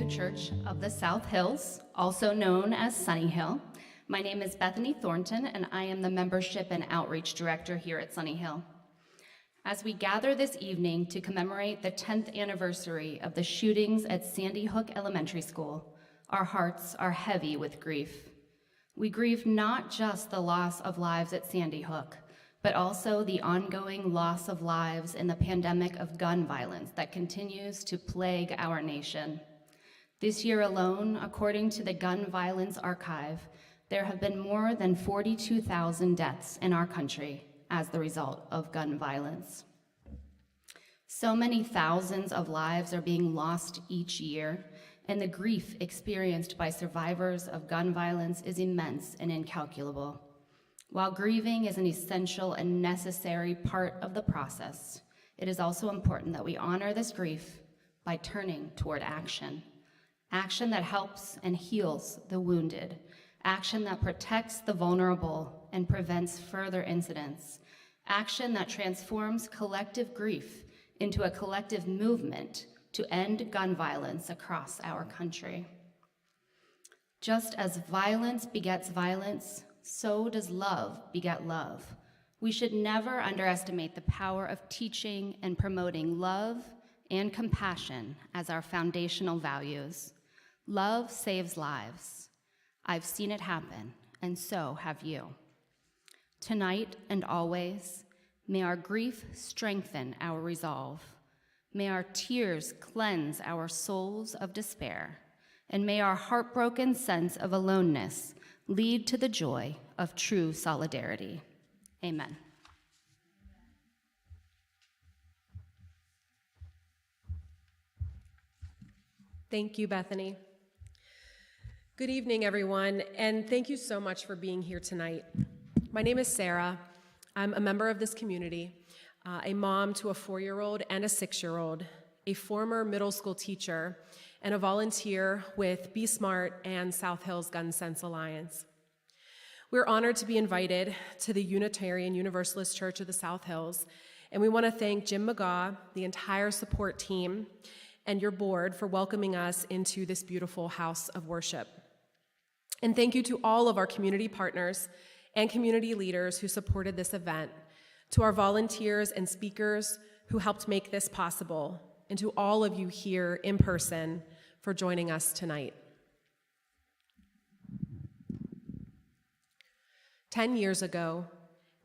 to Church of the South Hills, also known as Sunny Hill. My name is Bethany Thornton, and I am the Membership and Outreach Director here at Sunny Hill. As we gather this evening to commemorate the 10th anniversary of the shootings at Sandy Hook Elementary School, our hearts are heavy with grief. We grieve not just the loss of lives at Sandy Hook, but also the ongoing loss of lives in the pandemic of gun violence that continues to plague our nation. This year alone, according to the Gun Violence Archive, there have been more than 42,000 deaths in our country as the result of gun violence. So many thousands of lives are being lost each year, and the grief experienced by survivors of gun violence is immense and incalculable. While grieving is an essential and necessary part of the process, it is also important that we honor this grief by turning toward action. Action that helps and heals the wounded. Action that protects the vulnerable and prevents further incidents. Action that transforms collective grief into a collective movement to end gun violence across our country. Just as violence begets violence, so does love beget love. We should never underestimate the power of teaching and promoting love and compassion as our foundational values. Love saves lives. I've seen it happen, and so have you. Tonight and always, may our grief strengthen our resolve. May our tears cleanse our souls of despair, and may our heartbroken sense of aloneness lead to the joy of true solidarity. Amen. Thank you, Bethany. Good evening, everyone, and thank you so much for being here tonight. My name is Sarah. I'm a member of this community, a mom to a 4-year-old and a 6-year-old, a former middle school teacher, and a volunteer with Be Smart and South Hills Gun Sense Alliance. We're honored to be invited to the Unitarian Universalist Church of the South Hills, and we want to thank Jim McGaw, the entire support team, and your board for welcoming us into this beautiful house of worship. And thank you to all of our community partners and community leaders who supported this event, to our volunteers and speakers who helped make this possible, and to all of you here in person for joining us tonight. 10 years ago,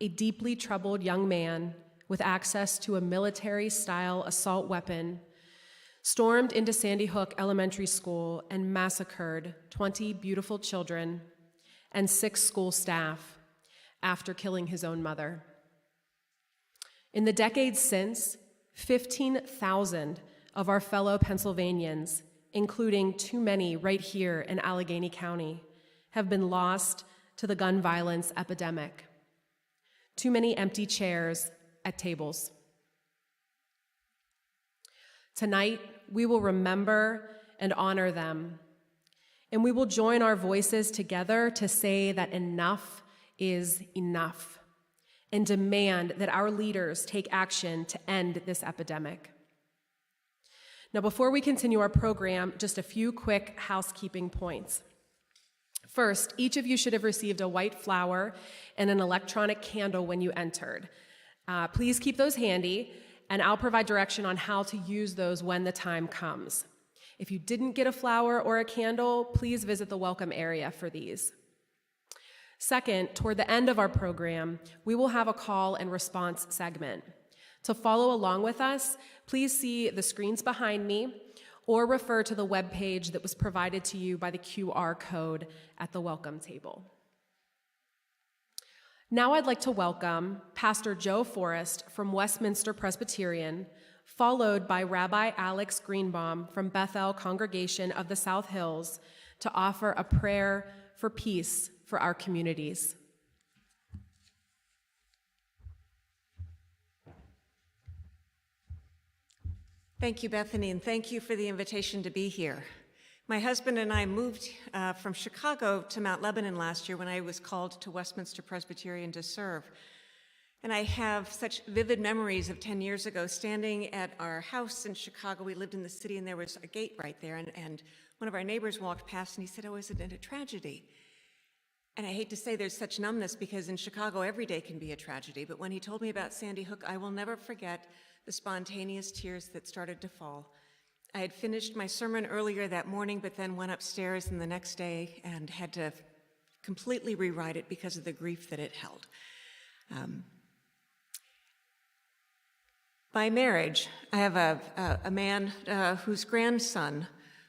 a deeply troubled young man with access to a military-style assault weapon stormed into Sandy Hook Elementary School and massacred 20 beautiful children and 6 school staff after killing his own mother. In the decades since, 15,000 of our fellow Pennsylvanians, including too many right here in Allegheny County, have been lost to the gun violence epidemic. Too many empty chairs at tables. Tonight, we will remember and honor them, and we will join our voices together to say that enough is enough, and demand that our leaders take action to end this epidemic. Now, before we continue our program, just a few quick housekeeping points. First, each of you should have received a white flower and an electronic candle when you entered. Please keep those handy, and I'll provide direction on how to use those when the time comes. If you didn't get a flower or a candle, please visit the welcome area for these. Second, toward the end of our program, we will have a call and response segment. To follow along with us, please see the screens behind me or refer to the webpage that was provided to you by the QR code at the welcome table. Now I'd like to welcome Pastor Joe Forrest from Westminster Presbyterian, followed by Rabbi Alex Greenbaum from Bethel Congregation of the South Hills, to offer a prayer for peace for our communities. Thank you, Bethany, and thank you for the invitation to be here. My husband and I moved from Chicago to Mount Lebanon last year when I was called to Westminster Presbyterian to serve. And I have such vivid memories of 10 years ago standing at our house in Chicago. We lived in the city and there was a gate right there. And one of our neighbors walked past and he said, "Oh, is it a tragedy?" And I hate to say there's such numbness because in Chicago every day can be a tragedy. But when he told me about Sandy Hook, I will never forget the spontaneous tears that started to fall. I had finished my sermon earlier that morning, but then went upstairs and the next day and had to completely rewrite it because of the grief that it held. By marriage, I have a man whose grandson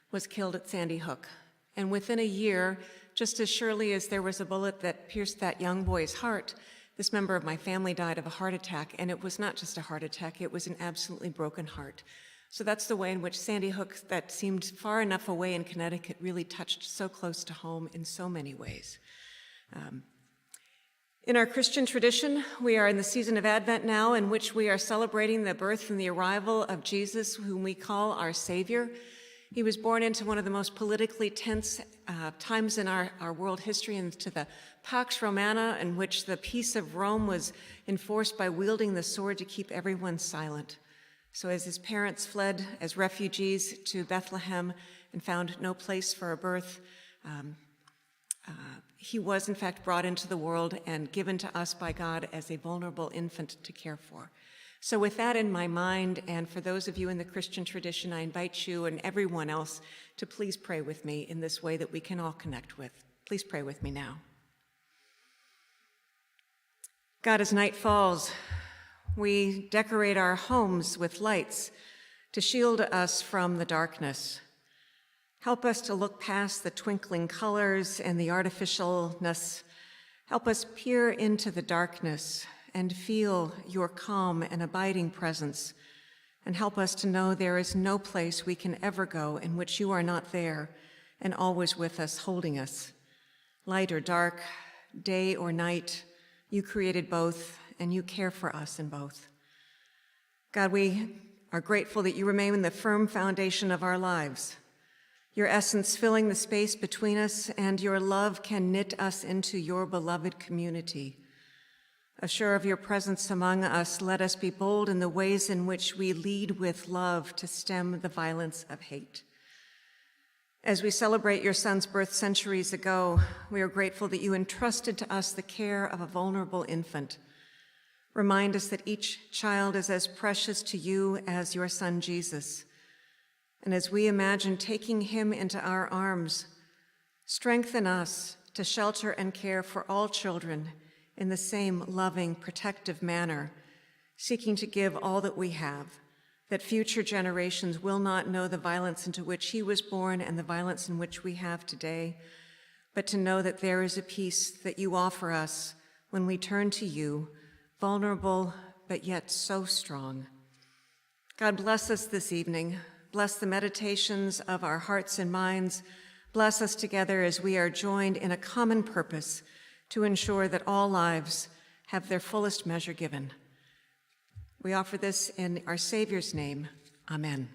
was killed at Sandy Hook. And within a year, just as surely as there was a bullet that pierced that young boy's heart, this member of my family died of a heart attack. And it was not just a heart attack, it was an absolutely broken heart. So that's the way in which Sandy Hook, that seemed far enough away in Connecticut, really touched so close to home in so many ways. In our Christian tradition, we are in the season of Advent now, in which we are celebrating the birth and the arrival of Jesus, whom we call our Savior. He was born into one of the most politically tense times in our world history, into the Pax Romana, in which the peace of Rome was enforced by wielding the sword to keep everyone silent. So as his parents fled as refugees to Bethlehem and found no place for a birth, he was, in fact, brought into the world and given to us by God as a vulnerable infant to care for. So with that in my mind, and for those of you in the Christian tradition, I invite you and everyone else to please pray with me in this way that we can all connect with. Please pray with me now. God, as night falls, we decorate our homes with lights to shield us from the darkness. Help us to look past the twinkling colors and the artificialness. Help us peer into the darkness and feel your calm and abiding presence. And help us to know there is no place we can ever go in which you are not there and always with us, holding us. Light or dark, day or night, you created both and you care for us in both. God, we are grateful that you remain the firm foundation of our lives. Your essence filling the space between us, and your love can knit us into your beloved community. Assured of your presence among us, let us be bold in the ways in which we lead with love to stem the violence of hate. As we celebrate your son's birth centuries ago, we are grateful that you entrusted to us the care of a vulnerable infant. Remind us that each child is as precious to you as your son Jesus. And as we imagine taking him into our arms, strengthen us to shelter and care for all children in the same loving, protective manner, seeking to give all that we have, that future generations will not know the violence into which he was born and the violence in which we have today, but to know that there is a peace that you offer us when we turn to you, vulnerable but yet so strong. God, bless us this evening. Bless the meditations of our hearts and minds. Bless us together as we are joined in a common purpose to ensure that all lives have their fullest measure given. We offer this in our Savior's name. Amen.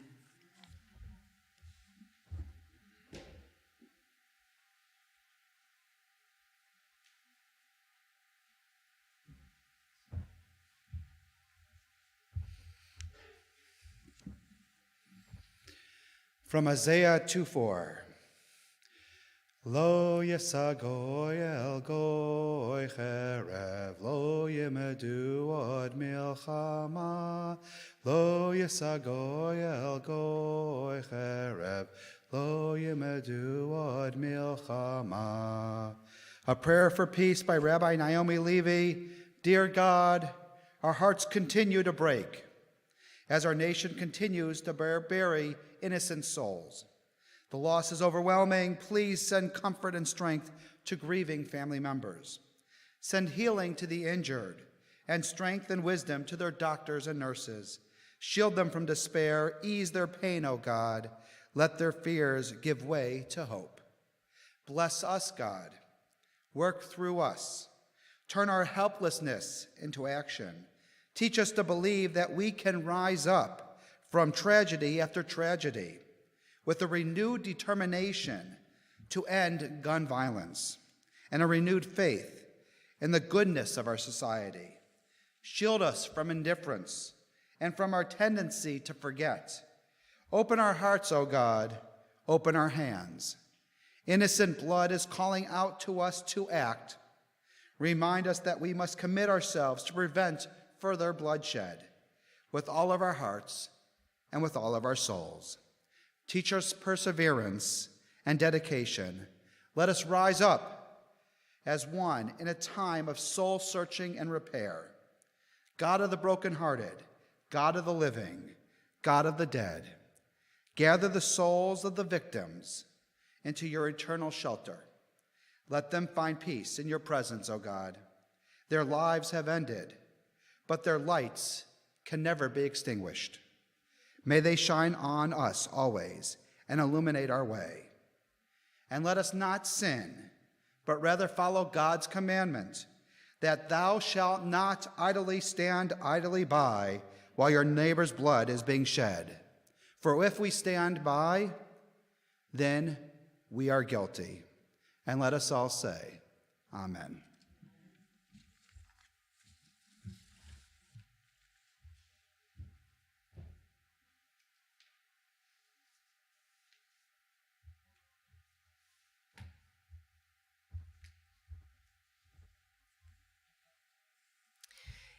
From Isaiah 2:4. Lo yesagoy el goy cherev, lo yemedu od milchama. Lo yesagoy el goy cherev, lo yemedu od milchama. A prayer for peace by Rabbi Naomi Levy. Dear God, our hearts continue to break as our nation continues to bury innocent souls. The loss is overwhelming. Please send comfort and strength to grieving family members. Send healing to the injured and strength and wisdom to their doctors and nurses. Shield them from despair. Ease their pain, O God. Let their fears give way to hope. Bless us, God. Work through us. Turn our helplessness into action. Teach us to believe that we can rise up from tragedy after tragedy with a renewed determination to end gun violence and a renewed faith in the goodness of our society. Shield us from indifference and from our tendency to forget. Open our hearts, O God. Open our hands. Innocent blood is calling out to us to act. Remind us that we must commit ourselves to prevent further bloodshed with all of our hearts and with all of our souls. Teach us perseverance and dedication. Let us rise up as one in a time of soul searching and repair. God of the brokenhearted, God of the living, God of the dead, gather the souls of the victims into your eternal shelter. Let them find peace in your presence, O God. Their lives have ended, but their lights can never be extinguished. May they shine on us always and illuminate our way. And let us not sin, but rather follow God's commandment that thou shalt not idly stand idly by while your neighbor's blood is being shed. For if we stand by, then we are guilty. And let us all say, Amen.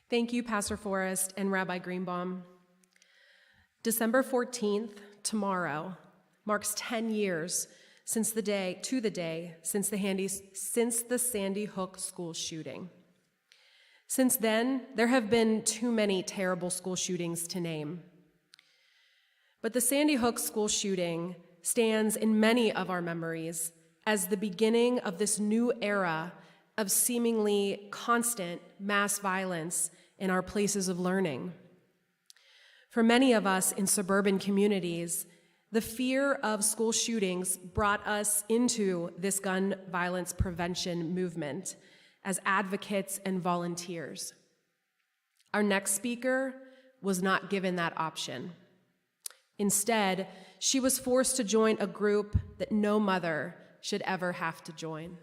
Thank you, Pastor Forrest and Rabbi Greenbaum. December 14th, tomorrow, marks 10 years since the Sandy Hook school shooting. Since then, there have been too many terrible school shootings to name. But the Sandy Hook school shooting stands in many of our memories as the beginning of this new era of seemingly constant mass violence in our places of learning. For many of us in suburban communities, the fear of school shootings brought us into this gun violence prevention movement as advocates and volunteers. Our next speaker was not given that option. Instead, she was forced to join a group that no mother should ever have to join.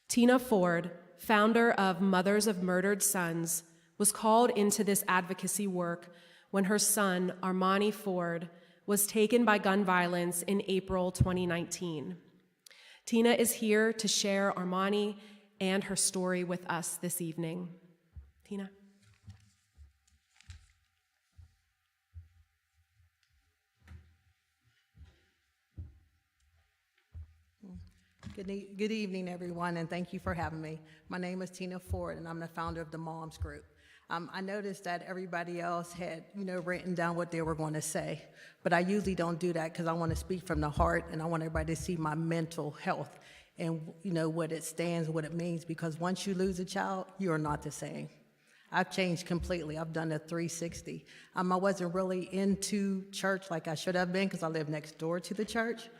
Tina Ford, founder of Mothers of Murdered Sons, was called into this advocacy work when her son, Armani Ford, was taken by gun violence in April 2019. Tina is here to share Armani and her story with us this evening. Tina. Good evening, everyone, and thank you for having me. My name is Tina Ford, and I'm the founder of the Moms Group. I noticed that everybody else had, written down what they were going to say, but I usually don't do that because I want to speak from the heart, and I want everybody to see my mental health and, what it stands, what it means, because once you lose a child, you are not the same. I've changed completely. I've done a 360. I wasn't really into church like I should have been because I live next door to the church.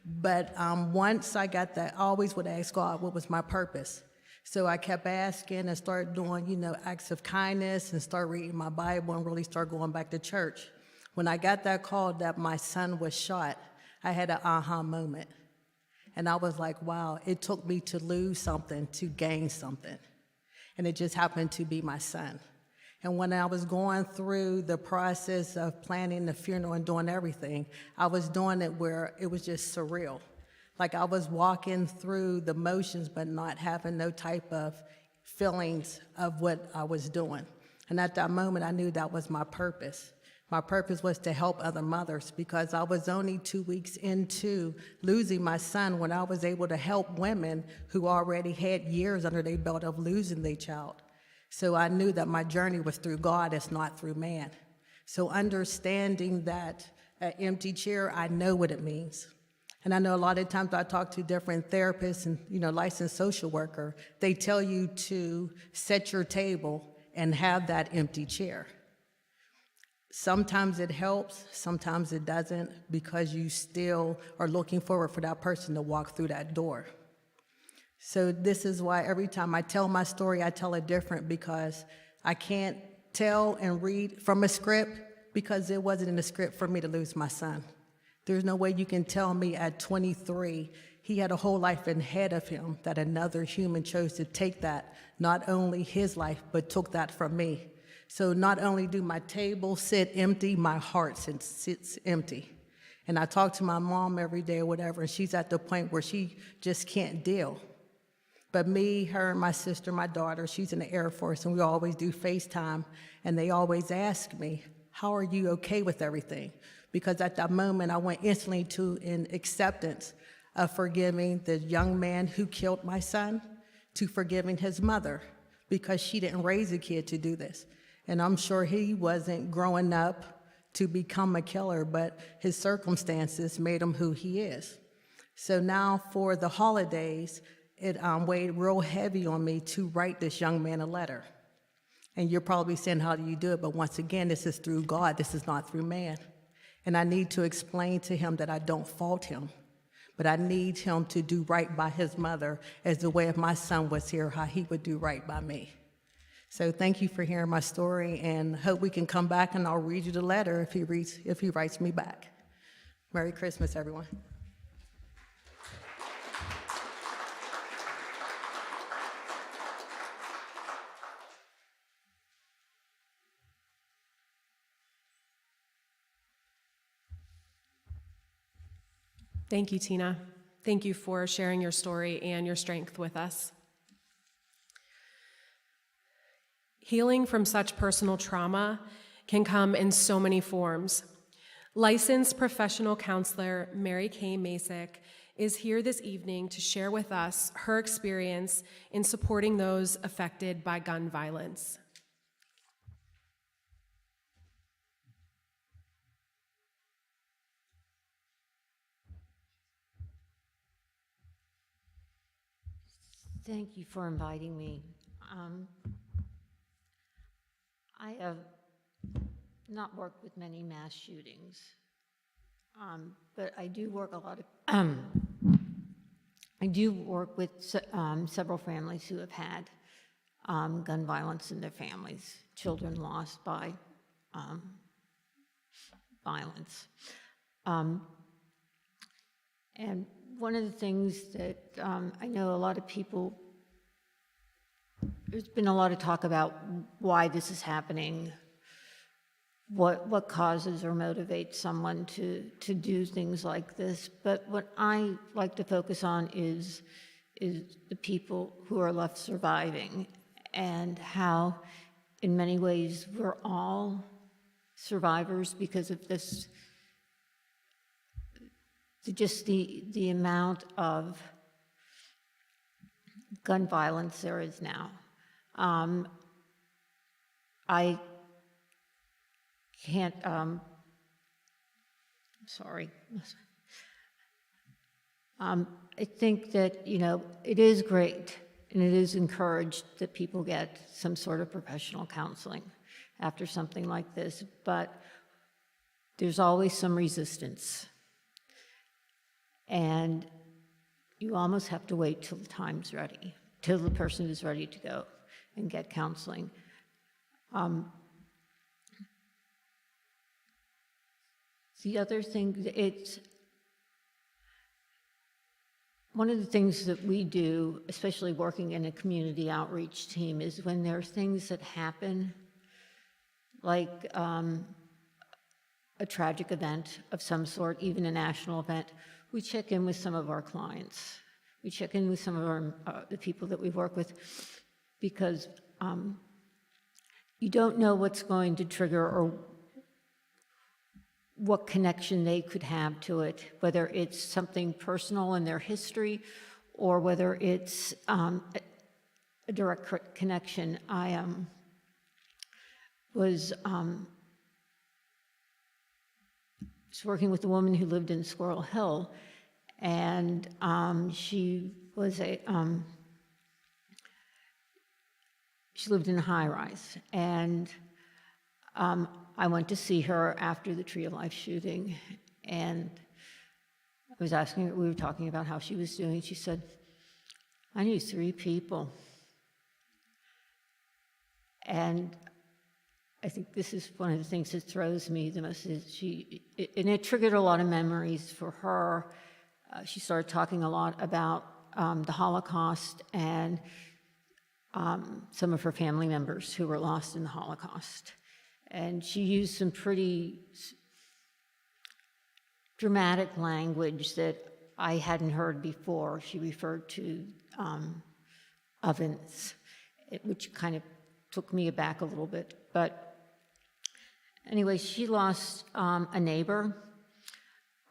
But once I got that, I always would ask God, what was my purpose? So I kept asking and started doing, acts of kindness and start reading my Bible and really start going back to church. When I got that call that my son was shot, I had an aha moment. And I was like, wow, it took me to lose something to gain something. And it just happened to be my son. And when I was going through the process of planning the funeral and doing everything, I was doing it where it was just surreal. Like I was walking through the motions, but not having no type of feelings of what I was doing. And at that moment, I knew that was my purpose. My purpose was to help other mothers because I was only 2 weeks into losing my son when I was able to help women who already had years under their belt of losing their child. So I knew that my journey was through God, it's not through man. So understanding that an empty chair, I know what it means. And I know a lot of times I talk to different therapists and, licensed social worker, they tell you to set your table and have that empty chair. Sometimes it helps, sometimes it doesn't, because you still are looking forward for that person to walk through that door. So this is why every time I tell my story, I tell it different because I can't tell and read from a script because it wasn't in the script for me to lose my son. There's no way you can tell me at 23 he had a whole life ahead of him, that another human chose to take that, not only his life, but took that from me. So not only do my table sit empty, my heart sits empty. And I talk to my mom every day or whatever, and she's at the point where she just can't deal. But me, her, and my sister, my daughter, she's in the Air Force, and we always do FaceTime, and they always ask me, how are you okay with everything? Because at that moment, I went instantly to an acceptance of forgiving the young man who killed my son, to forgiving his mother, because she didn't raise a kid to do this. And I'm sure he wasn't growing up to become a killer, but his circumstances made him who he is. So now for the holidays, it weighed real heavy on me to write this young man a letter. And you're probably saying, how do you do it? But once again, this is through God. This is not through man. And I need to explain to him that I don't fault him, but I need him to do right by his mother as the way if my son was here, how he would do right by me. So thank you for hearing my story, and hope we can come back and I'll read you the letter if he writes me back. Merry Christmas, everyone. Thank you, Tina. Thank you for sharing your story and your strength with us. Healing from such personal trauma can come in so many forms. Licensed professional counselor Mary Kay Masick is here this evening to share with us her experience in supporting those affected by gun violence. Thank you for inviting me. I have not worked with many mass shootings, but I do work a lot of. I do work with several families who have had gun violence in their families, children lost by violence. And one of the things that I know a lot of people, there's been a lot of talk about why this is happening, what causes or motivates someone to do things like this. But what I like to focus on is the people who are left surviving, and how in many ways we're all survivors because of this, just the amount of gun violence there is now. I can't, sorry. I think that, it is great and it is encouraged that people get some sort of professional counseling after something like this, but there's always some resistance. And you almost have to wait till the time's ready, till the person is ready to go and get counseling. The other thing, one of the things that we do, especially working in a community outreach team, is when there are things that happen, like a tragic event of some sort, even a national event, we check in with some of our clients. We check in with some of the people that we work with, because you don't know what's going to trigger or what connection they could have to it, whether it's something personal in their history or whether it's a direct connection. I was working with a woman who lived in Squirrel Hill, and she lived in a high-rise, and I went to see her after the Tree of Life shooting, and I was asking her, we were talking about how she was doing. She said, I knew 3 people. And I think this is one of the things that throws me the most, is and it triggered a lot of memories for her She started talking a lot about the Holocaust and some of her family members who were lost in the Holocaust. And she used some pretty dramatic language that I hadn't heard before. She referred to ovens, which kind of took me aback a little bit. But anyway, she lost a neighbor,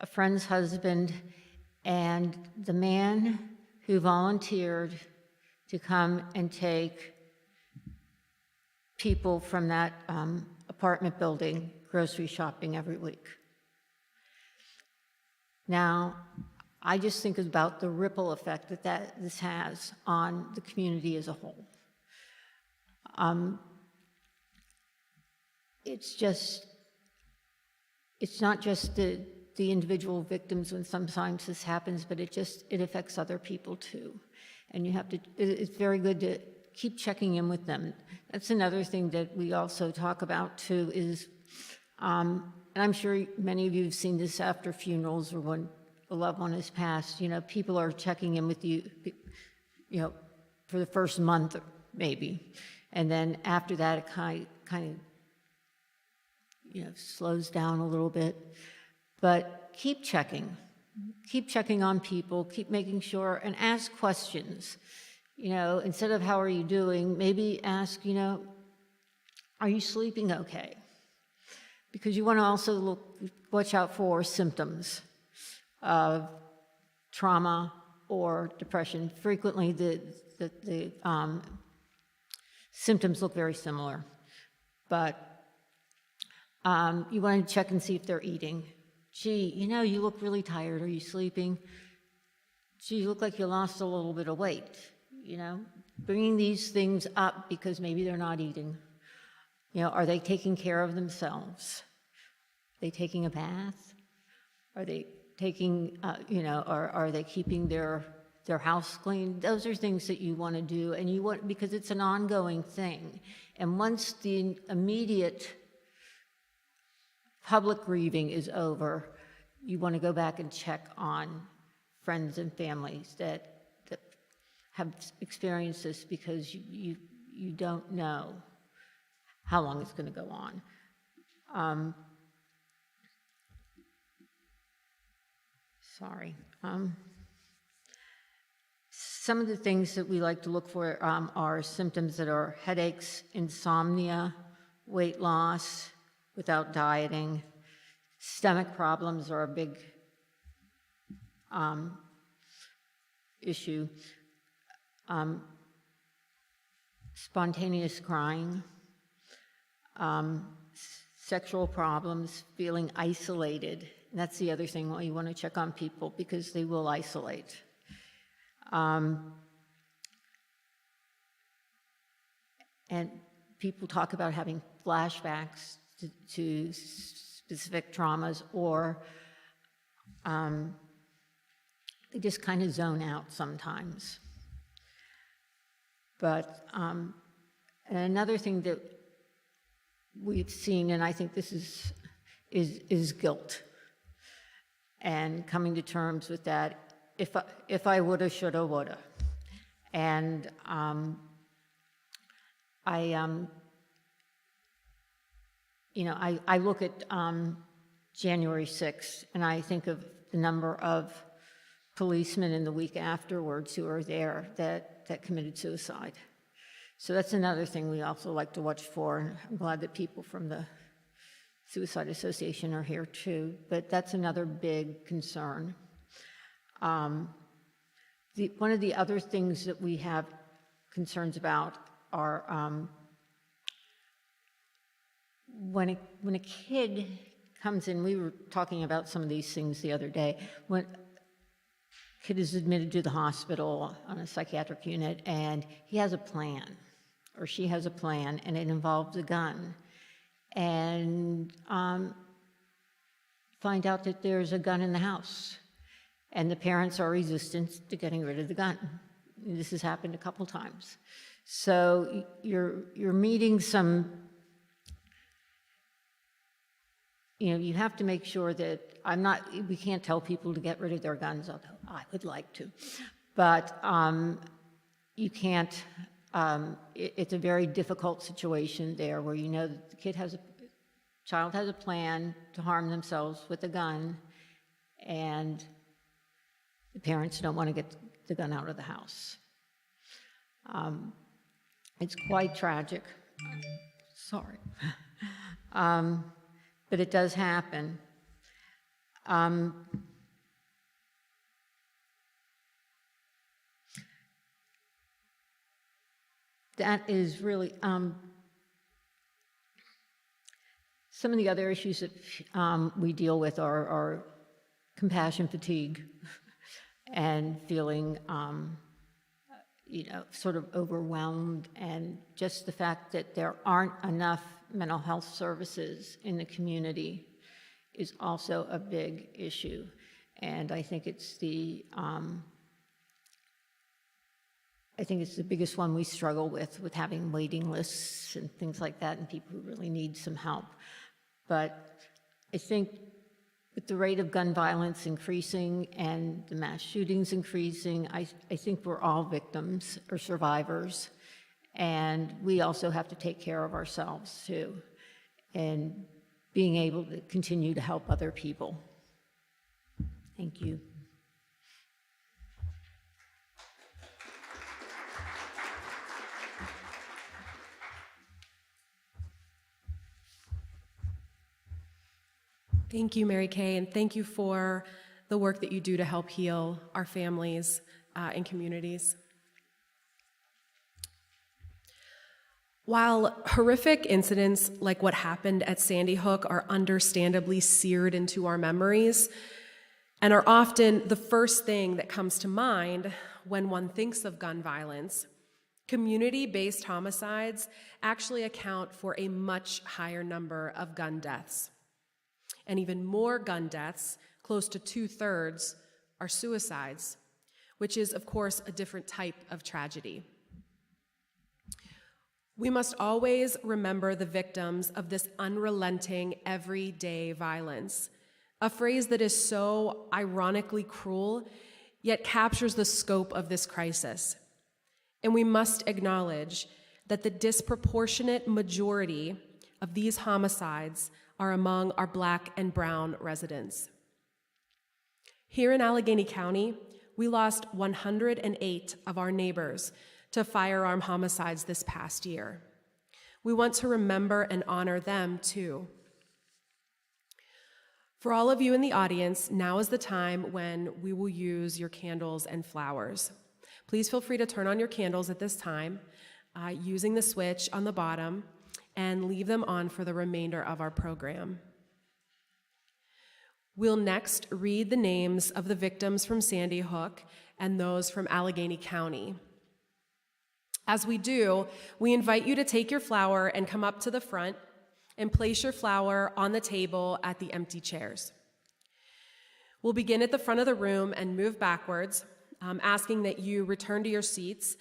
a friend's husband, and the man who volunteered to come and take people from that apartment building grocery shopping every week. Now, I just think about the ripple effect that this has on the community as a whole. It's not just the individual victims when sometimes this happens, but it affects other people too. And it's very good to keep checking in with them. That's another thing that we also talk about too is, and I'm sure many of you have seen this after funerals or when a loved one has passed, people are checking in with you, for the first month maybe. And then after that, it kind of, slows down a little bit. But keep checking on people, keep making sure, and ask questions. Instead of how are you doing, maybe ask, are you sleeping okay? Because you want to also watch out for symptoms of trauma or depression. Frequently, the symptoms look very similar, but you want to check and see if they're eating. Gee, you look really tired. Are you sleeping? Gee, you look like you lost a little bit of weight. Bringing these things up because maybe they're not eating. Are they taking care of themselves? Are they taking a bath? Are they taking, are they keeping their house clean? Those are things that you want to do, and because it's an ongoing thing. And once the immediate public grieving is over, you want to go back and check on friends and families that have experienced this, because you don't know how long it's going to go on. Some of the things that we like to look for are symptoms that are headaches, insomnia, weight loss without dieting. Stomach problems are a big issue. Spontaneous crying, sexual problems, feeling isolated. And that's the other thing, you want to check on people because they will isolate. And people talk about having flashbacks to specific traumas, or they just kind of zone out sometimes. But and another thing that we've seen, and I think this is guilt, and coming to terms with that. If I woulda, shoulda, woulda, and I look at January 6th, and I think of the number of policemen in the week afterwards who are there that committed suicide. So that's another thing we also like to watch for, and I'm glad that people from the Suicide Association are here too, but that's another big concern. One of the other things that we have concerns about are when a kid comes in, we were talking about some of these things the other day, when a kid is admitted to the hospital on a psychiatric unit and he has a plan, or she has a plan, and it involves a gun, and find out that there's a gun in the house, and the parents are resistant to getting rid of the gun. This has happened a couple times. So you're meeting some, you have to make sure that we can't tell people to get rid of their guns, although I would like to. But you can't, it's a very difficult situation there where you know that the child has a plan to harm themselves with a gun, and the parents don't want to get the gun out of the house. It's quite tragic. Sorry. But it does happen. That is really, some of the other issues that we deal with are compassion fatigue and feeling, sort of overwhelmed, and just the fact that there aren't enough mental health services in the community is also a big issue. And I think it's the biggest one we struggle with having waiting lists and things like that, and people who really need some help. But I think with the rate of gun violence increasing and the mass shootings increasing, I think we're all victims or survivors. And we also have to take care of ourselves too, and being able to continue to help other people. Thank you. Thank you, Mary Kay, and thank you for the work that you do to help heal our families and communities. While horrific incidents like what happened at Sandy Hook are understandably seared into our memories and are often the first thing that comes to mind when one thinks of gun violence, community-based homicides actually account for a much higher number of gun deaths. And even more gun deaths, close to 2/3, are suicides, which is, of course, a different type of tragedy. We must always remember the victims of this unrelenting, everyday violence, a phrase that is so ironically cruel, yet captures the scope of this crisis. And we must acknowledge that the disproportionate majority of these homicides are among our Black and brown residents. Here in Allegheny County, we lost 108 of our neighbors to firearm homicides this past year. We want to remember and honor them too. For all of you in the audience, now is the time when we will use your candles and flowers. Please feel free to turn on your candles at this time, using the switch on the bottom, and leave them on for the remainder of our program. We'll next read the names of the victims from Sandy Hook and those from Allegheny County. As we do, we invite you to take your flower and come up to the front and place your flower on the table at the empty chairs. We'll begin at the front of the room and move backwards, asking that you return to your seats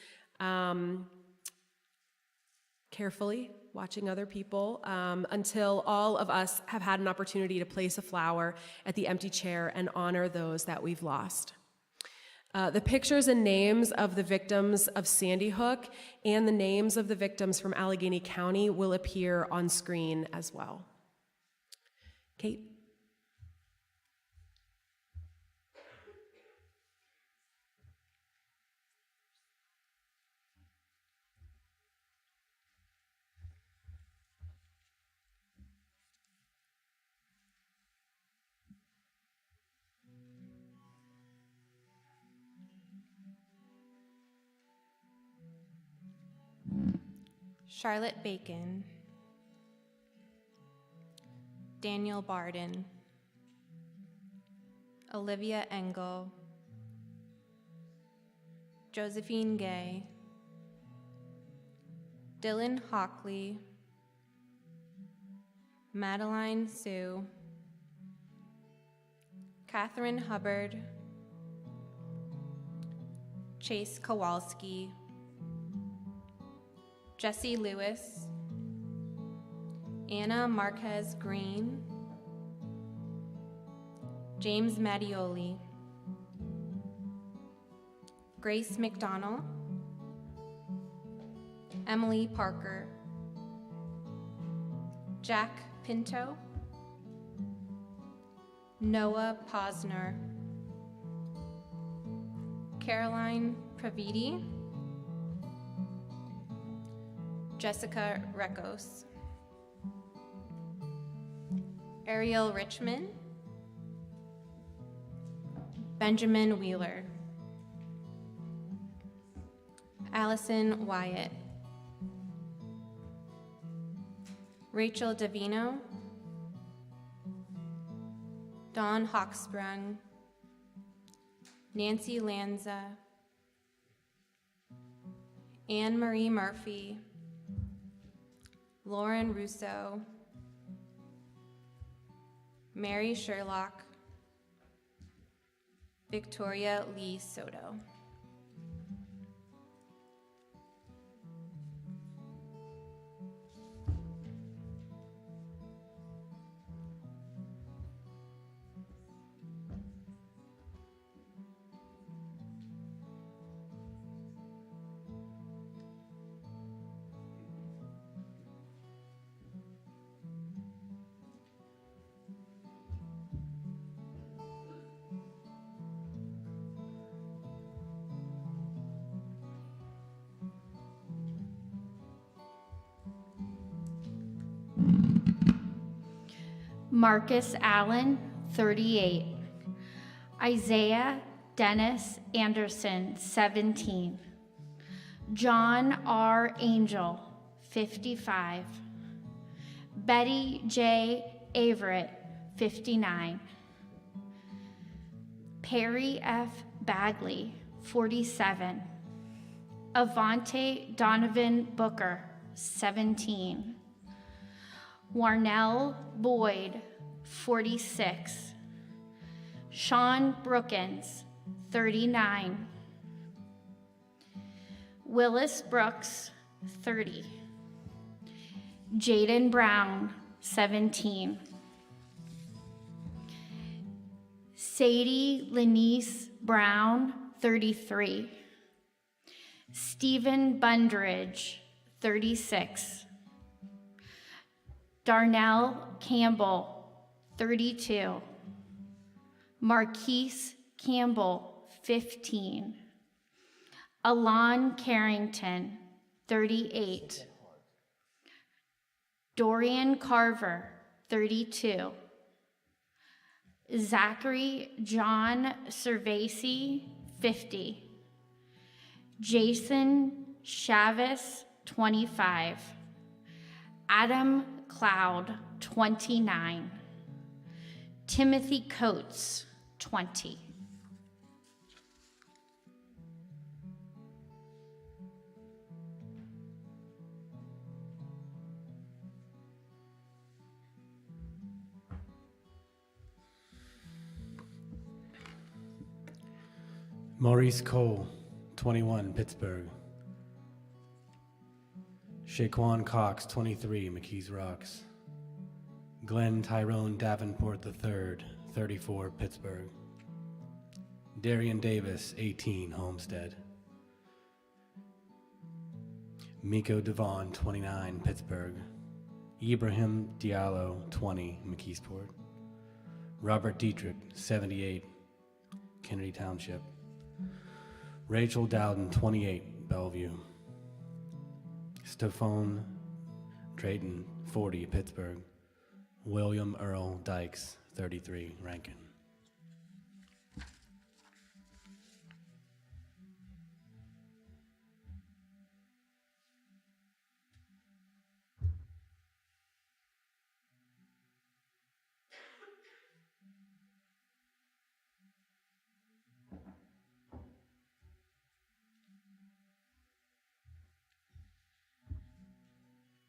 carefully, watching other people, until all of us have had an opportunity to place a flower at the empty chair and honor those that we've lost. The pictures and names of the victims of Sandy Hook and the names of the victims from Allegheny County will appear on screen as well. Kate? Charlotte Bacon, Daniel Barden, Olivia Engel, Josephine Gay, Dylan Hockley, Madeline Sue, Catherine Hubbard, Chase Kowalski, Jesse Lewis, Anna Marquez Green, James Mattioli, Grace McDonald, Emily Parker, Jack Pinto, Noah Posner, Caroline Praviti, Jessica Rekos, Ariel Richmond, Benjamin Wheeler, Allison Wyatt, Rachel Davino, Dawn Hawksprung, Nancy Lanza, Anne Marie Murphy, Lauren Russo, Mary Sherlock, Victoria Lee Soto. Marcus Allen, 38. Isaiah Dennis Anderson, 17. John R. Angel, 55. Betty J. Averett, 59. Perry F. Bagley, 47. Avante Donovan Booker, 17. Warnell Boyd, 46. Sean Brookins, 39. Willis Brooks, 30. Jaden Brown, 17. Sadie Lenice Brown, 33. Stephen Bundridge, 36. Darnell Campbell, 32. Marquise Campbell, 15. Alon Carrington, 38. Dorian Carver, 32. Zachary John Cervasi, 50. Jason Chavis, 25. Adam Cloud, 29. Timothy Coates, 20. Maurice Cole, 21, Pittsburgh. Shaquan Cox, 23, McKees Rocks. Glenn Tyrone Davenport III, 34, Pittsburgh. Darian Davis, 18, Homestead. Miko Devon, 29, Pittsburgh. Ibrahim Diallo, 20, McKeesport. Robert Dietrich, 78, Kennedy Township. Rachel Dowden, 28, Bellevue. Stephone Drayton, 40, Pittsburgh. William Earl Dykes, 33, Rankin.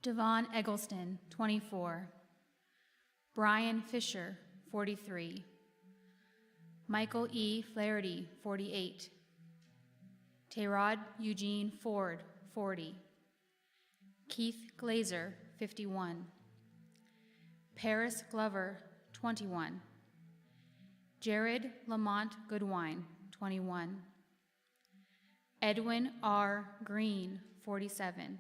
Devon Eggleston, 24. Brian Fisher, 43. Michael E. Flaherty, 48. Tayrod Eugene Ford, 40. Keith Glazer, 51. Paris Glover, 21. Jared Lamont Goodwine, 21. Edwin R. Green, 47.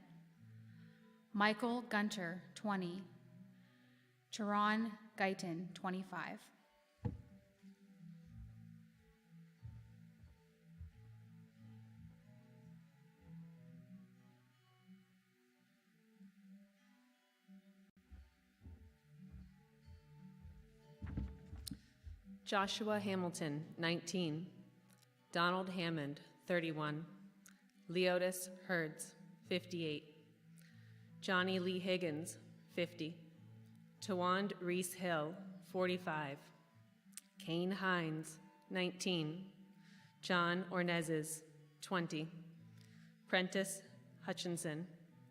Michael Gunter, 20. Charon Guyton, 25. Joshua Hamilton, 19. Donald Hammond, 31. Leotis Herds, 58. Johnny Lee Higgins, 50. Tawand Reese Hill, 45. Kane Hines, 19. John Ornezes, 20. Prentice Hutchinson,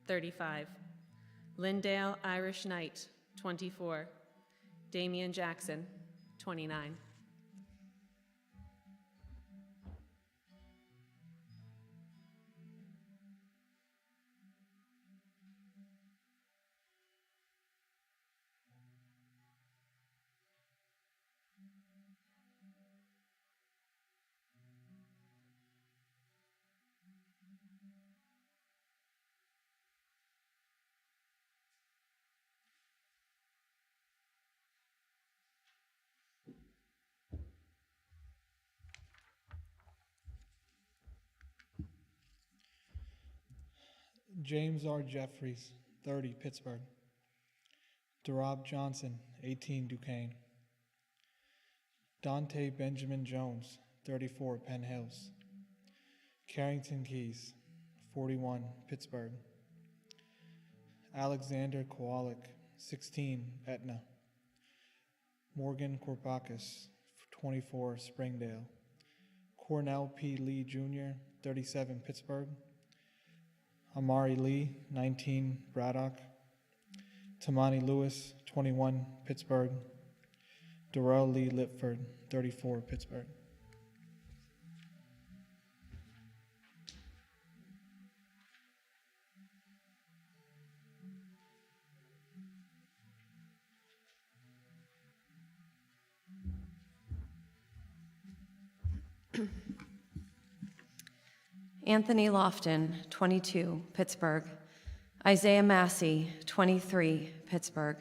35. Lindale Irish Knight, 24. Damian Jackson, 29. James R. Jeffries, 30, Pittsburgh. Darab Johnson, 18, Duquesne. Dante Benjamin Jones, 34, Penn Hills. Carrington Keys, 41, Pittsburgh. Alexander Kowalik, 16, Etna. Morgan Korpakis, 24, Springdale. Cornell P. Lee Jr., 37, Pittsburgh. Amari Lee, 19, Braddock. Tamani Lewis, 21, Pittsburgh. Darrell Lee Lipford, 34, Pittsburgh. Anthony Lofton, 22, Pittsburgh. Isaiah Massey, 23, Pittsburgh.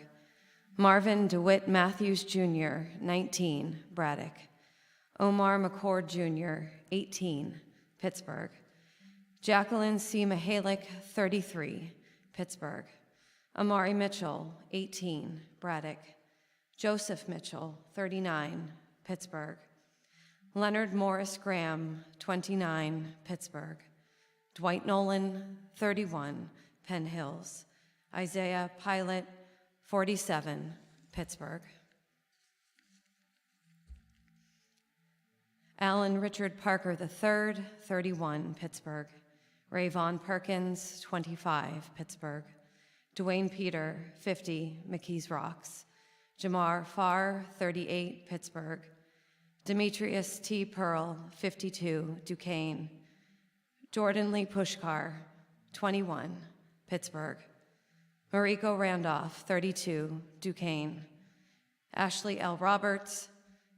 Marvin DeWitt Matthews Jr., 19, Braddock. Omar McCord Jr., 18, Pittsburgh. Jacqueline C. Mihalik, 33, Pittsburgh. Amari Mitchell, 18, Braddock. Joseph Mitchell, 39, Pittsburgh. Leonard Morris Graham, 29, Pittsburgh. Dwight Nolan, 31, Penn Hills. Isaiah Pilot, 47, Pittsburgh. Alan Richard Parker III, 31, Pittsburgh. Rayvon Perkins, 25, Pittsburgh. Dwayne Peter, 50, McKees Rocks. Jamar Farr, 38, Pittsburgh. Demetrius T. Pearl, 52, Duquesne. Jordan Lee Pushkar, 21, Pittsburgh. Mariko Randolph, 32, Duquesne. Ashley L. Roberts,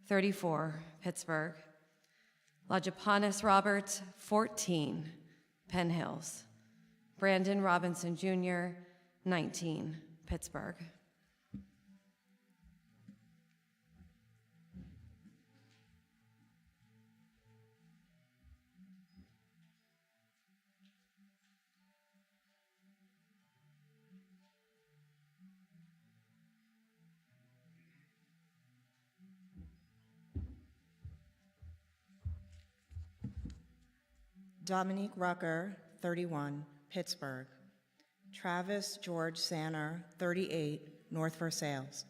34, Pittsburgh. Lajapanis Roberts, 14, Penn Hills. Brandon Robinson Jr., 19, Pittsburgh. Dominique Rucker, 31, Pittsburgh. Travis George Sanner, 38, North Versailles.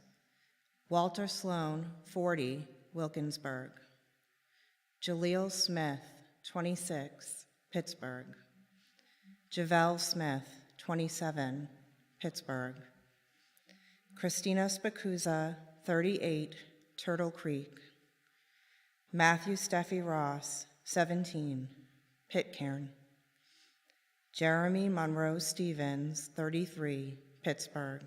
Walter Sloan, 40, Wilkinsburg. Jaleel Smith, 26, Pittsburgh. Javelle Smith, 27, Pittsburgh. Christina Spacuzza, 38, Turtle Creek. Matthew Steffi Ross, 17, Pitcairn. Jeremy Monroe Stevens, 33, Pittsburgh.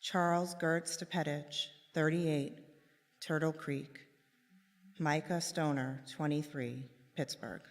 Charles Gert Stepetich, 38, Turtle Creek. Micah Stoner, 23, Pittsburgh.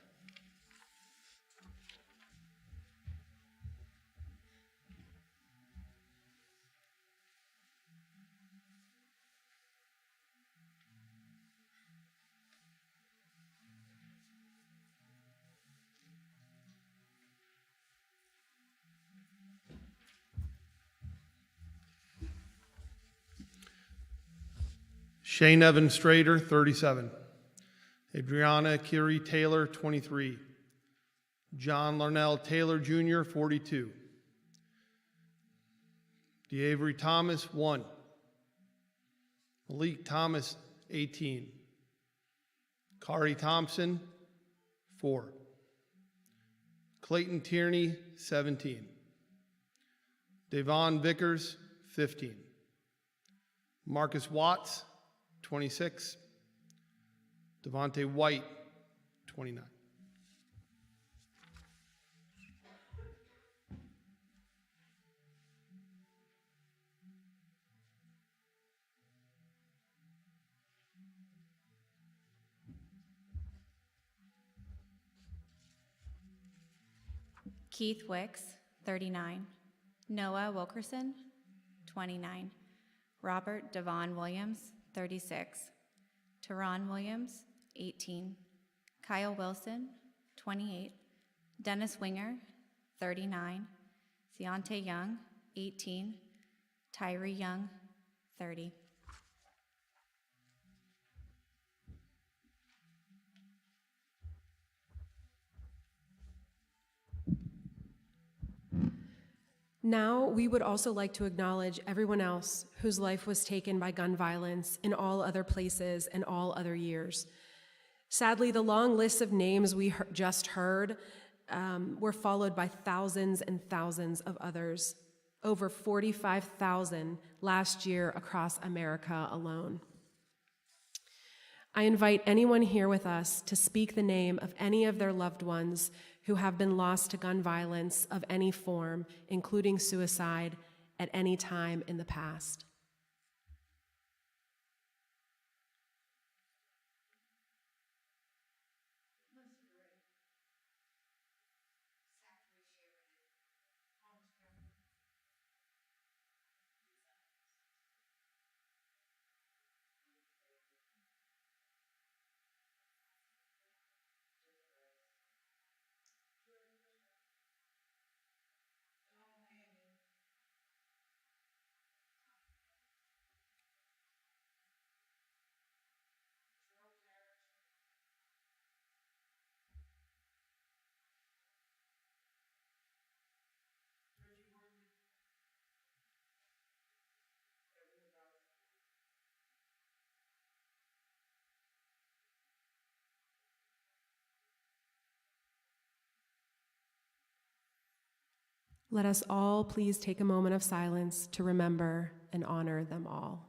Shane Evan Strader, 37. Adriana Kiri Taylor, 23. John Larnell Taylor Jr., 42. DeAvery Thomas, 1. Malik Thomas, 18. Kari Thompson, 4. Clayton Tierney, 17. Devon Vickers, 15. Marcus Watts, 26. Devontae White, 29. Keith Wicks, 39. Noah Wilkerson, 29. Robert Devon Williams, 36. Teron Williams, 18. Kyle Wilson, 28. Dennis Winger, 39. Deontay Young, 18. Tyree Young, 30. Now, we would also like to acknowledge everyone else whose life was taken by gun violence in all other places and all other years. Sadly, the long list of names we just heard were followed by thousands and thousands of others, over 45,000 last year across America alone. I invite anyone here with us to speak the name of any of their loved ones who have been lost to gun violence of any form, including suicide, at any time in the past. Let us all please take a moment of silence to remember and honor them all.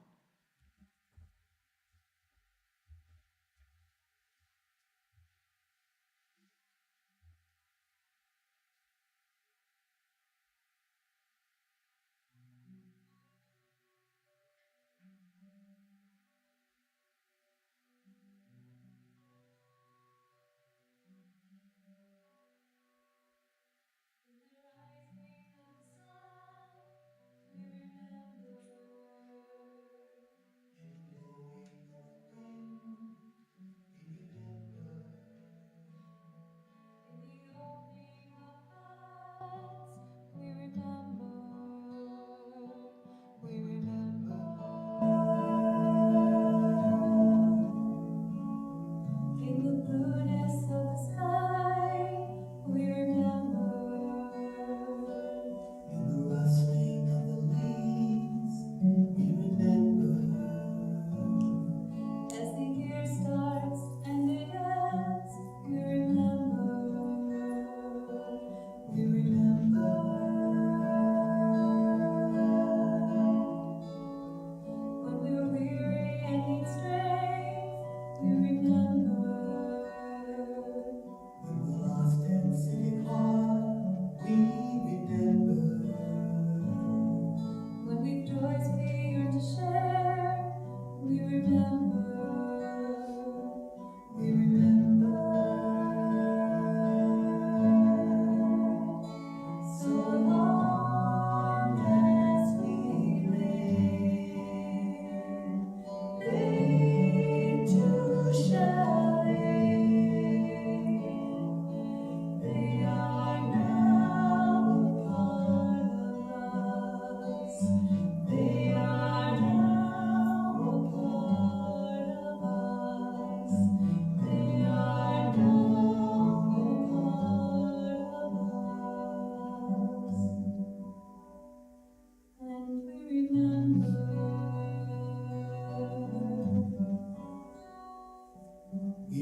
Now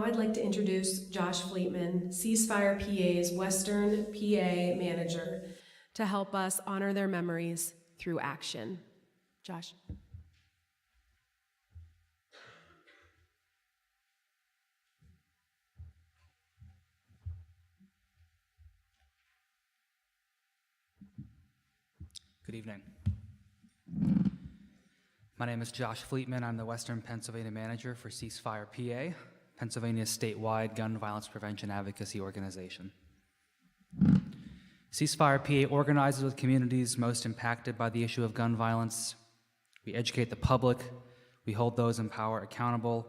I'd like to introduce Josh Fleetman, Ceasefire PA's Western PA manager, to help us honor their memories through action. Josh. Good evening. My name is Josh Fleetman. I'm the Western Pennsylvania manager for Ceasefire PA, Pennsylvania's statewide gun violence prevention advocacy organization. Ceasefire PA organizes with communities most impacted by the issue of gun violence. We educate the public, we hold those in power accountable,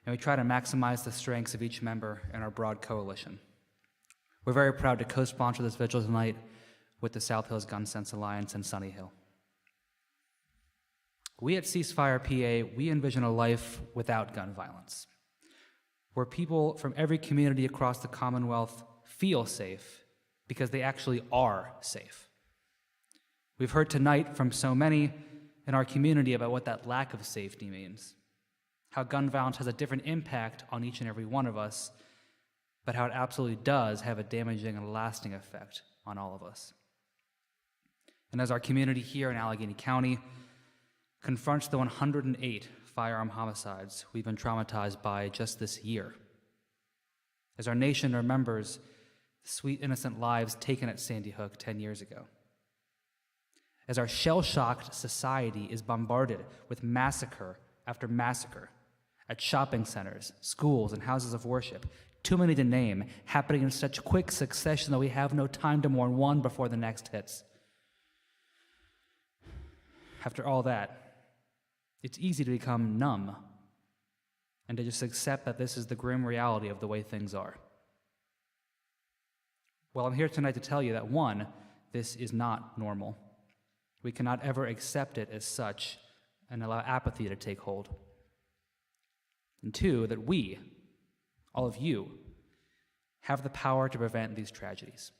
and we try to maximize the strengths of each member in our broad coalition. We're very proud to co-sponsor this vigil tonight with the South Hills Gun Sense Alliance and Sunny Hill. We at Ceasefire PA, we envision a life without gun violence, where people from every community across the Commonwealth feel safe because they actually are safe. We've heard tonight from so many in our community about what that lack of safety means, how gun violence has a different impact on each and every one of us, but how it absolutely does have a damaging and lasting effect on all of us. And as our community here in Allegheny County confronts the 108 firearm homicides we've been traumatized by just this year, as our nation remembers the sweet innocent lives taken at Sandy Hook 10 years ago, as our shell-shocked society is bombarded with massacre after massacre at shopping centers, schools, and houses of worship, too many to name, happening in such quick succession that we have no time to mourn one before the next hits. After all that, it's easy to become numb and to just accept that this is the grim reality of the way things are. Well, I'm here tonight to tell you that one, this is not normal. We cannot ever accept it as such and allow apathy to take hold. And two, that we, all of you, have the power to prevent these tragedies.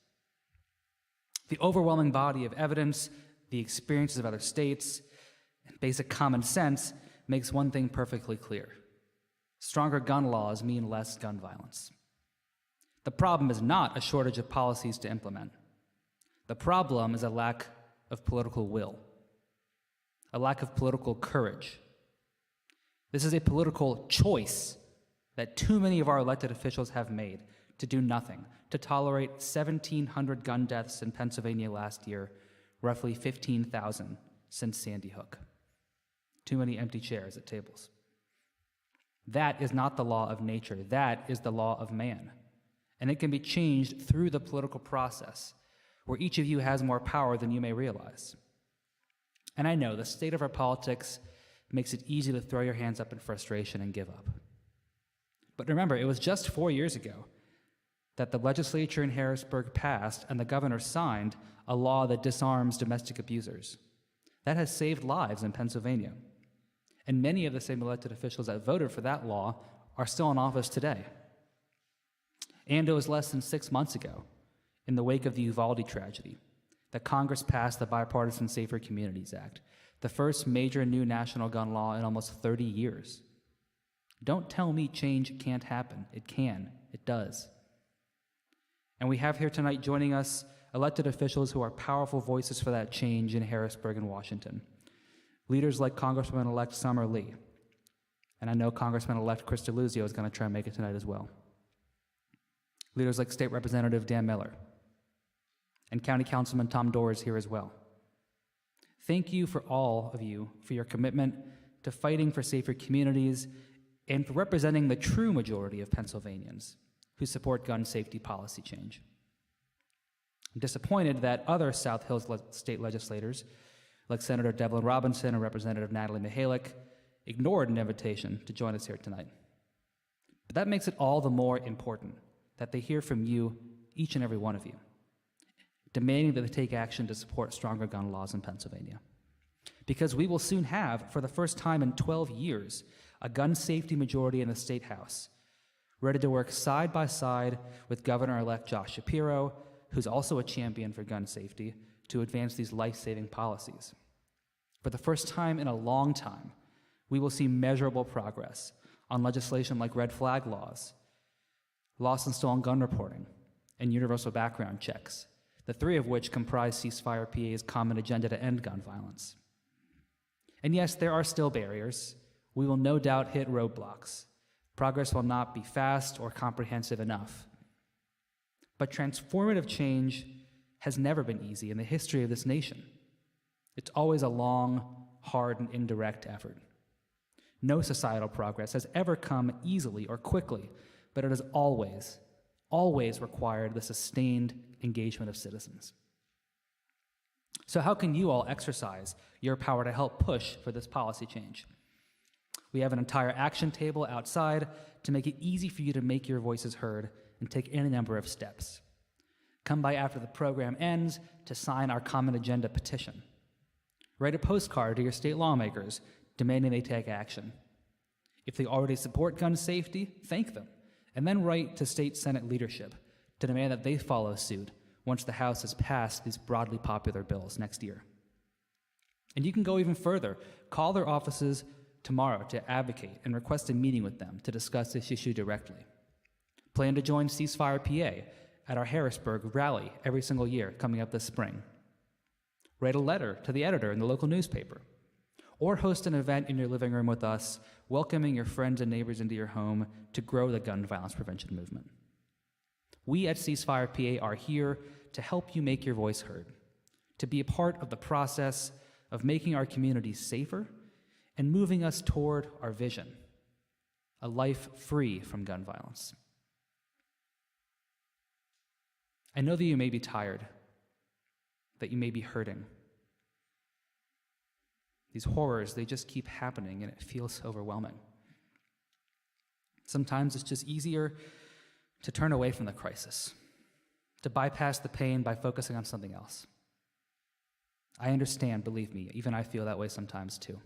The overwhelming body of evidence, the experiences of other states, and basic common sense makes one thing perfectly clear. Stronger gun laws mean less gun violence. The problem is not a shortage of policies to implement. The problem is a lack of political will, a lack of political courage. This is a political choice that too many of our elected officials have made to do nothing, to tolerate 1,700 gun deaths in Pennsylvania last year, roughly 15,000 since Sandy Hook. Too many empty chairs at tables. That is not the law of nature. That is the law of man. And it can be changed through the political process, where each of you has more power than you may realize. And I know the state of our politics makes it easy to throw your hands up in frustration and give up. But remember, it was just 4 years ago that the legislature in Harrisburg passed and the governor signed a law that disarms domestic abusers. That has saved lives in Pennsylvania. And many of the same elected officials that voted for that law are still in office today. And it was less than 6 months ago, in the wake of the Uvalde tragedy, that Congress passed the Bipartisan Safer Communities Act, the first major new national gun law in almost 30 years. Don't tell me change can't happen. It can. It does. And we have here tonight joining us elected officials who are powerful voices for that change in Harrisburg and Washington. Leaders like Congresswoman-elect Summer Lee, and I know Congressman-elect Chris DeLuzio is going to try and make it tonight as well. Leaders like State Representative Dan Miller, and County Councilman Tom Dorr is here as well. Thank you for all of you for your commitment to fighting for safer communities and for representing the true majority of Pennsylvanians who support gun safety policy change. I'm disappointed that other South Hills state legislators, like Senator Devlin Robinson and Representative Natalie Mihalik, ignored an invitation to join us here tonight. But that makes it all the more important that they hear from you, each and every one of you, demanding that they take action to support stronger gun laws in Pennsylvania. because we will soon have, for the first time in 12 years, a gun safety majority in the State House, ready to work side by side with Governor-elect Josh Shapiro, who's also a champion for gun safety, to advance these life-saving policies. For the first time in a long time, we will see measurable progress on legislation like red flag laws, lost and stolen gun reporting, and universal background checks, the three of which comprise Ceasefire PA's common agenda to end gun violence. And yes, there are still barriers. We will no doubt hit roadblocks. Progress will not be fast or comprehensive enough. But transformative change has never been easy in the history of this nation. It's always a long, hard, and indirect effort. No societal progress has ever come easily or quickly, but it has always, always required the sustained engagement of citizens. So how can you all exercise your power to help push for this policy change? We have an entire action table outside to make it easy for you to make your voices heard and take any number of steps. Come by after the program ends to sign our Common Agenda petition. Write a postcard to your state lawmakers demanding they take action. If they already support gun safety, thank them, and then write to state Senate leadership to demand that they follow suit once the House has passed these broadly popular bills next year. And you can go even further. Call their offices tomorrow to advocate and request a meeting with them to discuss this issue directly. Plan to join Ceasefire PA at our Harrisburg rally every single year coming up this spring. Write a letter to the editor in the local newspaper. Or host an event in your living room with us, welcoming your friends and neighbors into your home to grow the gun violence prevention movement. We at Ceasefire PA are here to help you make your voice heard, to be a part of the process of making our communities safer and moving us toward our vision, a life free from gun violence. I know that you may be tired, that you may be hurting. These horrors, they just keep happening and it feels overwhelming. Sometimes it's just easier to turn away from the crisis, to bypass the pain by focusing on something else. I understand, believe me, even I feel that way sometimes too.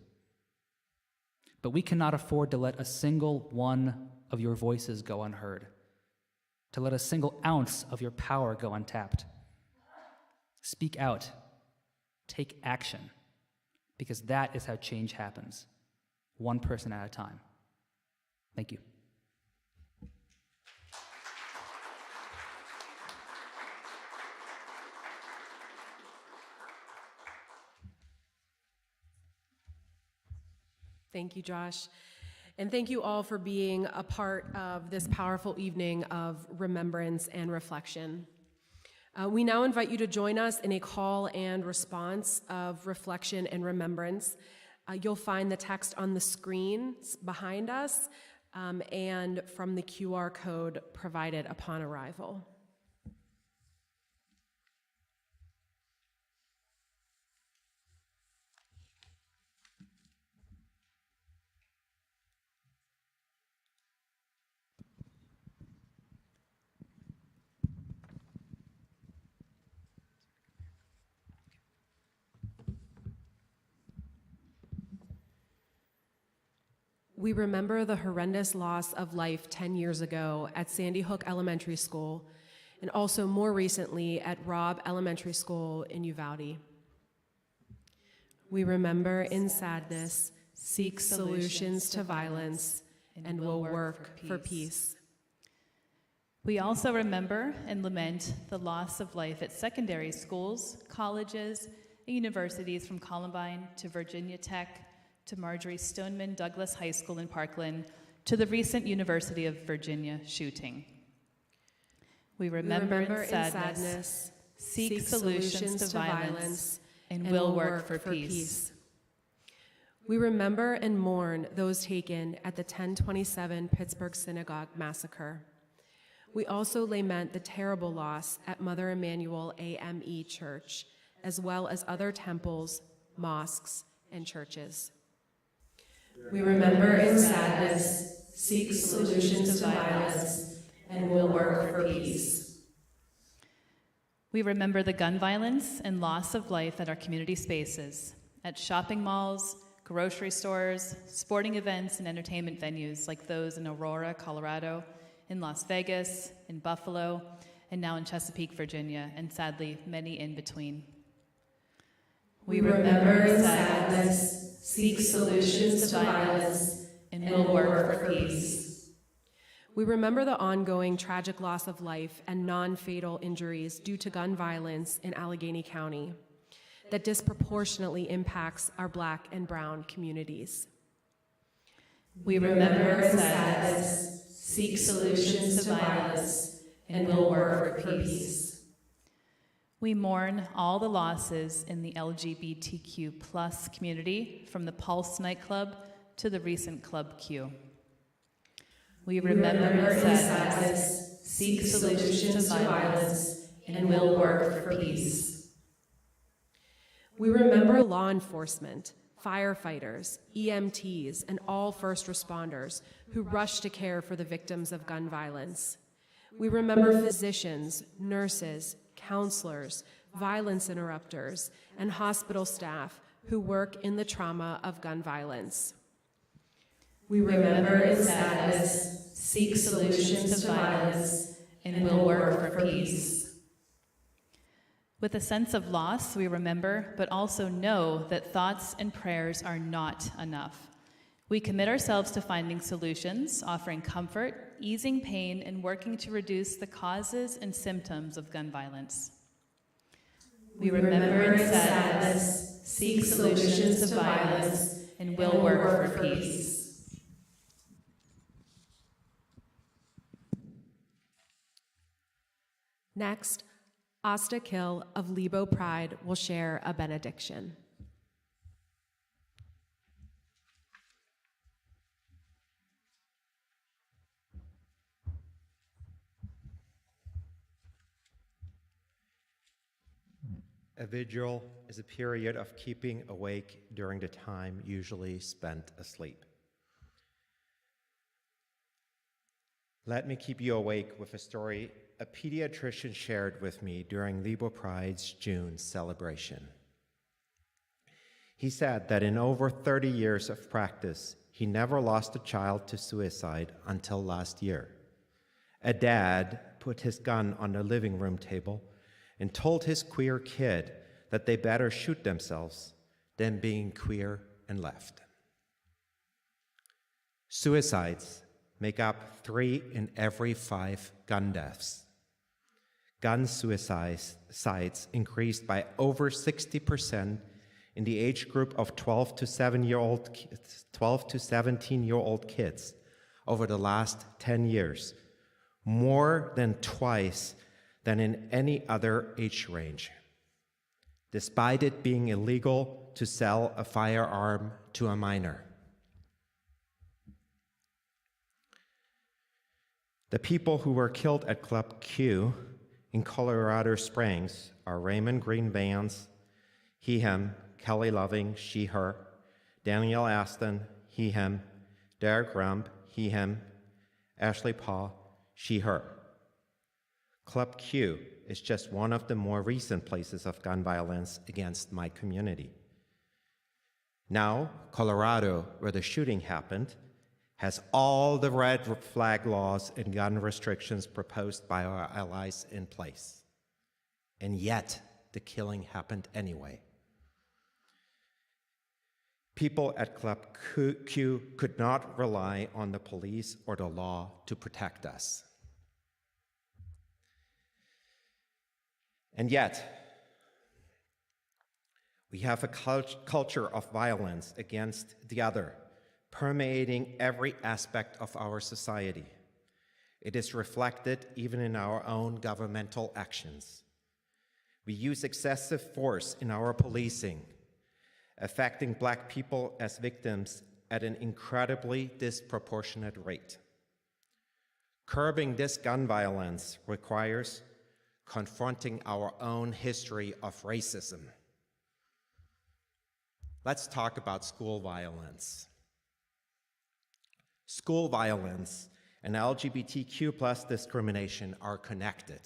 But we cannot afford to let a single one of your voices go unheard, to let a single ounce of your power go untapped. Speak out, take action, because that is how change happens, one person at a time. Thank you. Thank you, Josh. And thank you all for being a part of this powerful evening of remembrance and reflection. We now invite you to join us in a call and response of reflection and remembrance. You'll find the text on the screen behind us and from the QR code provided upon arrival. We remember the horrendous loss of life 10 years ago at Sandy Hook Elementary School, and also more recently at Robb Elementary School in Uvalde. We remember in sadness, seek solutions to violence, and will work for peace. We also remember and lament the loss of life at secondary schools, colleges, and universities from Columbine to Virginia Tech, to Marjorie Stoneman Douglas High School in Parkland, to the recent University of Virginia shooting. We remember in sadness, seek solutions to violence, and will work for peace. We remember and mourn those taken at the 1027 Pittsburgh Synagogue massacre. We also lament the terrible loss at Mother Emanuel AME Church, as well as other temples, mosques, and churches. We remember in sadness, seek solutions to violence, and will work for peace. We remember the gun violence and loss of life at our community spaces, at shopping malls, grocery stores, sporting events, and entertainment venues like those in Aurora, Colorado, in Las Vegas, in Buffalo, and now in Chesapeake, Virginia, and sadly, many in between. We remember in sadness, seek solutions to violence, and will work for peace. We remember the ongoing tragic loss of life and non-fatal injuries due to gun violence in Allegheny County that disproportionately impacts our Black and Brown communities. We remember in sadness, seek solutions to violence, and will work for peace. We mourn all the losses in the LGBTQ plus community, from the Pulse nightclub to the recent Club Q. We remember in sadness, seek solutions to violence, and will work for peace. We remember law enforcement, firefighters, EMTs, and all first responders who rushed to care for the victims of gun violence. We remember physicians, nurses, counselors, violence interrupters, and hospital staff who work in the trauma of gun violence. We remember in sadness, seek solutions to violence, and will work for peace. With a sense of loss, we remember, but also know that thoughts and prayers are not enough. We commit ourselves to finding solutions, offering comfort, easing pain, and working to reduce the causes and symptoms of gun violence. We remember in sadness, seek solutions to violence, and will work for peace. Next, Asta Kill of Lebo Pride will share a benediction. A vigil is a period of keeping awake during the time usually spent asleep. Let me keep you awake with a story a pediatrician shared with me during Lebo Pride's June celebration. He said that in over 30 years of practice, he never lost a child to suicide until last year. A dad put his gun on the living room table and told his queer kid that they better shoot themselves than being queer and left. Suicides make up 3 in every 5 gun deaths. Gun suicides increased by over 60% in the age group of 12 to 17-year-old kids over the last 10 years, more than twice than in any other age range, despite it being illegal to sell a firearm to a minor. The people who were killed at Club Q in Colorado Springs are Raymond Green Vance, he, him, Kelly Loving, she, her, Danielle Aston, he, him, Derek Rump, he, him, Ashley Paul, she, her. Club Q is just one of the more recent places of gun violence against my community. Now, Colorado, where the shooting happened, has all the red flag laws and gun restrictions proposed by our allies in place. And yet, the killing happened anyway. People at Club Q could not rely on the police or the law to protect us. And yet, we have a culture of violence against the other, permeating every aspect of our society. It is reflected even in our own governmental actions. We use excessive force in our policing, affecting Black people as victims at an incredibly disproportionate rate. Curbing this gun violence requires confronting our own history of racism. Let's talk about school violence. School violence and LGBTQ+ discrimination are connected.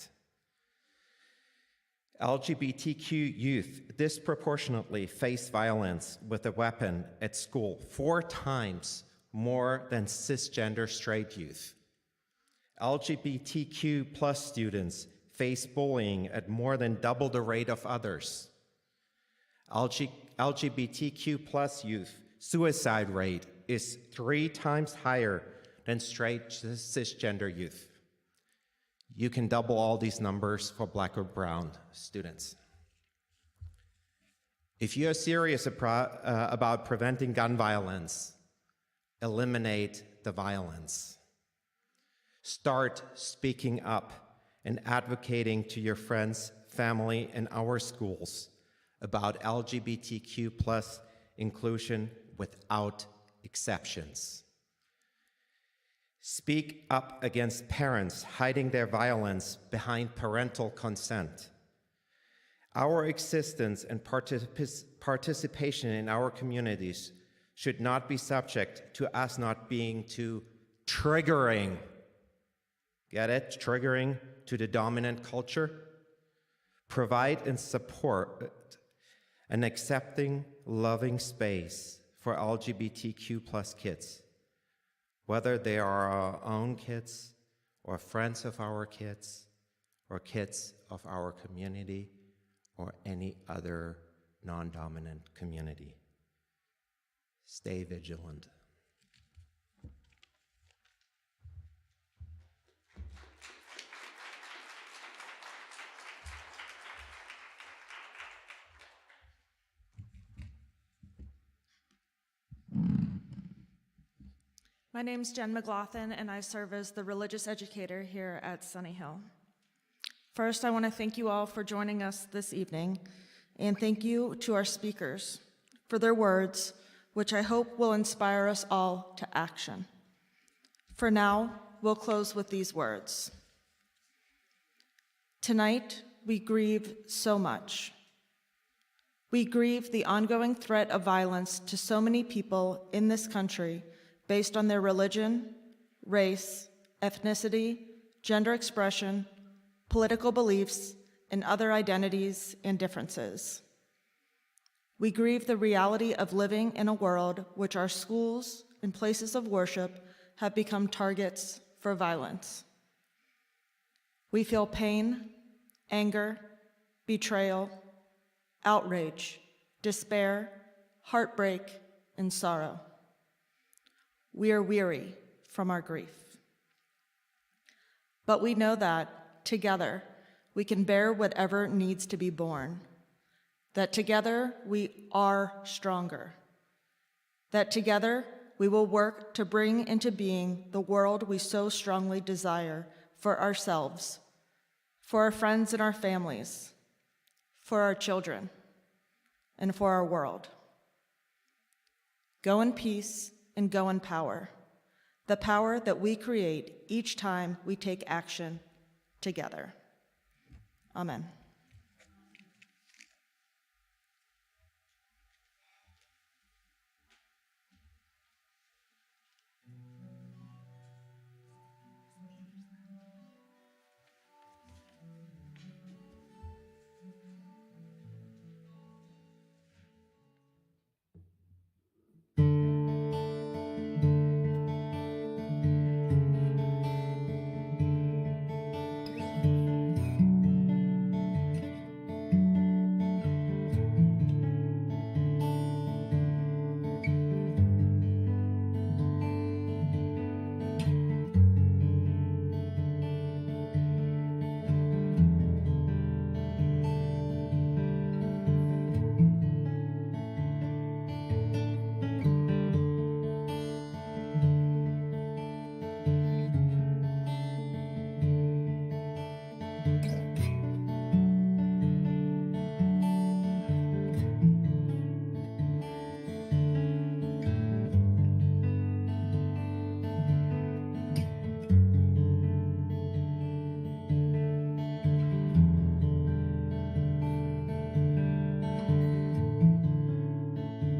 LGBTQ youth disproportionately face violence with a weapon at school 4 times more than cisgender straight youth. LGBTQ plus students face bullying at more than double the rate of others. LGBTQ plus youth suicide rate is 3 times higher than straight cisgender youth. You can double all these numbers for Black or brown students. If you are serious about preventing gun violence, eliminate the violence. Start speaking up and advocating to your friends, family, and our schools about LGBTQ plus inclusion without exceptions. Speak up against parents hiding their violence behind parental consent. Our existence and participation in our communities should not be subject to us not being too triggering. Get it? Triggering to the dominant culture. Provide and support an accepting, loving space for LGBTQ plus kids, whether they are our own kids or friends of our kids or kids of our community or any other non-dominant community. Stay vigilant. My name's Jen McLaughlin, and I serve as the religious educator here at Sunny Hill. First, I want to thank you all for joining us this evening, and thank you to our speakers for their words, which I hope will inspire us all to action. For now, we'll close with these words. Tonight, we grieve so much. We grieve the ongoing threat of violence to so many people in this country based on their religion, race, ethnicity, gender expression, political beliefs, and other identities and differences. We grieve the reality of living in a world which our schools and places of worship have become targets for violence. We feel pain, anger, betrayal, outrage, despair, heartbreak, and sorrow. We are weary from our grief. But we know that, together, we can bear whatever needs to be borne. That together, we are stronger. That together, we will work to bring into being the world we so strongly desire for ourselves, for our friends and our families, for our children, and for our world. Go in peace and go in power, the power that we create each time we take action together. Amen.